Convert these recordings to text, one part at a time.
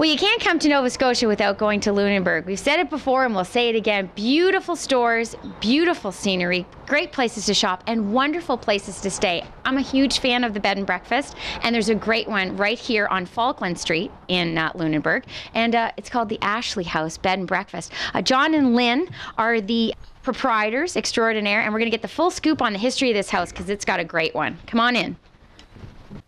Well, you can't come to Nova Scotia without going to Lunenburg. We've said it before and we'll say it again. Beautiful stores, beautiful scenery, great places to shop, and wonderful places to stay. I'm a huge fan of the bed and breakfast, and there's a great one right here on Falkland Street in Lunenburg, and it's called the Ashlea House Bed and Breakfast. John and Lynn are the proprietors extraordinaire, and we're going to get the full scoop on the history of this house because it's got a great one. Come on in.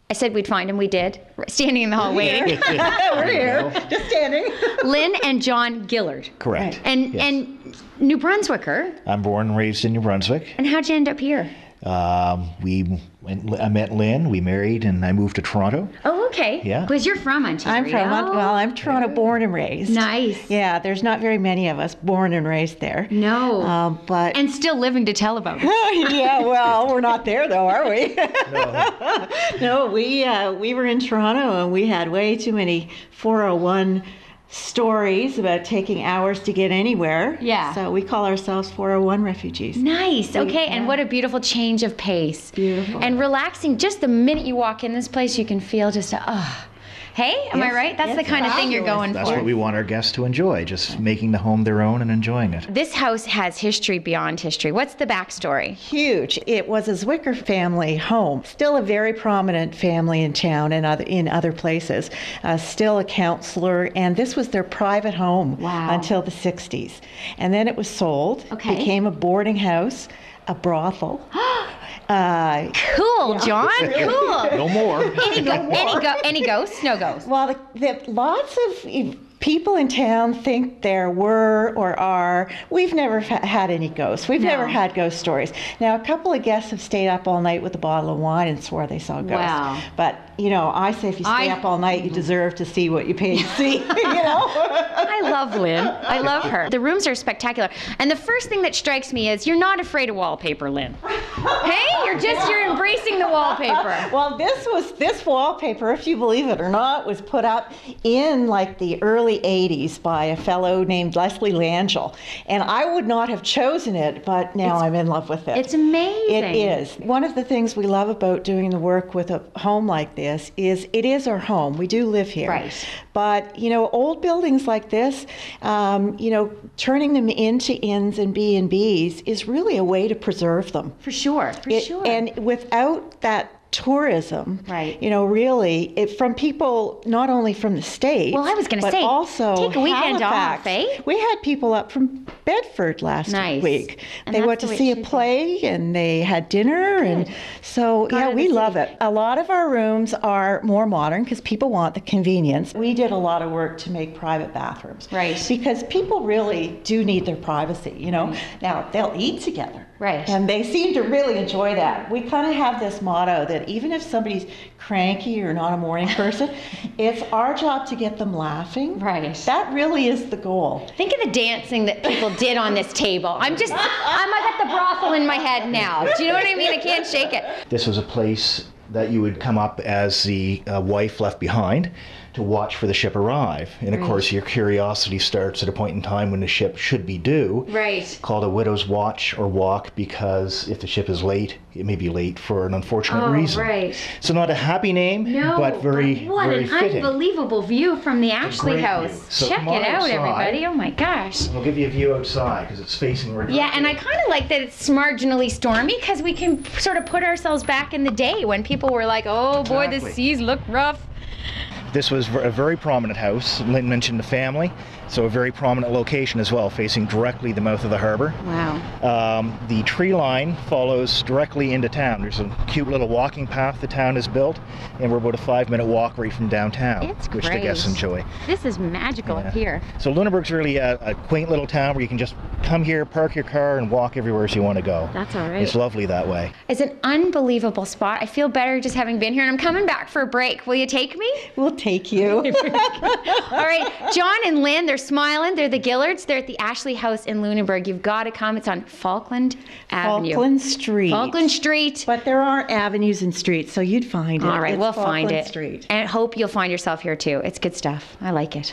I said we'd find him. We did. We're standing in the hall waiting. We're here, just standing. Lynn and John Gillard. Correct. And Yes. and New Brunswicker. I'm born and raised in New Brunswick. And how'd you end up here? I met Lynn, we married, and I moved to Toronto. Oh, okay. Yeah. Because you're from Ontario. I'm Toronto born and raised. Nice. Yeah, there's not very many of us born and raised there. No. But And still living to tell about it. yeah, well, we're not there though, are we? No. No, we were in Toronto and we had way too many 401 stories about taking hours to get anywhere. Yeah. So we call ourselves 401 refugees. Nice. Okay. And what a beautiful change of pace. Beautiful. And relaxing. Just the minute you walk in this place, you can feel just hey, am I Yes, right? That's yes, the kind of thing you're fabulous. going That's for. what we want our guests to enjoy, just making the home their own and enjoying it. This house has history beyond history. What's the backstory? Huge. It was a Zwicker family home. Still a very prominent family in town and in other places. Still a counselor, and this was their private home until the 60s. And then it was sold. Okay. Became a boarding house, a brothel. Cool, John. Cool. No more. Any ghosts? No ghosts. Well, lots of people in town think there were or are. We've never had any ghosts. We've never had ghost stories. Now, a couple of guests have stayed up all night with a bottle of wine and swore they saw ghosts. Wow. But, I say if you stay up all night, you deserve to see what you paid to see, I love Lynn. I love her. The rooms are spectacular. And the first thing that strikes me is you're not afraid of wallpaper, Lynn. Hey, you're embracing the wallpaper. Well, this wallpaper, if you believe it or not, was put up in like the early 80s by a fellow named Leslie Langell. And I would not have chosen it, but now I'm in love with it. It's amazing. It is. One of the things we love about doing the work with a home like this is it is our home. We do live here. Right. But, old buildings like this, turning them into inns and B&Bs is really a way to preserve them. For sure. And without that tourism, Right. Really, from people not only from the States, Well, I was gonna but say, also take a weekend Halifax. off, eh? We had people up from Bedford last Nice. week. And they that's went the to way it see a should be. play and they had dinner, and so Got out of we the love city. it. A lot of our rooms are more modern because people want the convenience. We did a lot of work to make private bathrooms, Right. Because people really do need their privacy. Now they'll eat together. Right. And they seem to really enjoy that. We kind of have this motto that even if somebody's cranky or not a morning person, it's our job to get them laughing. Right. That really is the goal. Think of the dancing that people did on this table. I got the brothel in my head now. Do you know what I mean? I can't shake it. This was a place that you would come up as the wife left behind to watch for the ship arrive. And of course, your curiosity starts at a point in time when the ship should be due. Right. Called a widow's watch or walk, because if the ship is late, it may be late for an unfortunate reason. Right. So not a happy name, No, but very, what very an fitting. unbelievable view from the Ashlea great house. view. So Check come it on out, outside. everybody. Oh my gosh. I'll give you a view outside because it's facing right. Yeah, and I kind of like that it's marginally stormy because we can sort of put ourselves back in the day when people were like, oh boy, the Exactly. seas look rough. This was a very prominent house. Lynn mentioned the family, so a very prominent location as well, facing directly the mouth of the harbor. Wow. The tree line follows directly into town. There's a cute little walking path the town has built, and we're about a 5-minute walk right from downtown, It's which the great. guests enjoy. This is magical up here. So Lunenburg's really a quaint little town where you can just come here, park your car, and walk everywhere you want to go. That's all right. It's lovely that way. It's an unbelievable spot. I feel better just having been here, and I'm coming back for a break. Will you take me? We'll take you. All right, John and Lynn, they're smiling. They're the Gillards. They're at the Ashlea House in Lunenburg. You've got to come. It's on Falkland Avenue. Falkland Street. Falkland Street. But there are avenues and streets, so you'd find it. All right, It's we'll find Falkland it. Street. And I hope you'll find yourself here too. It's good stuff. I like it.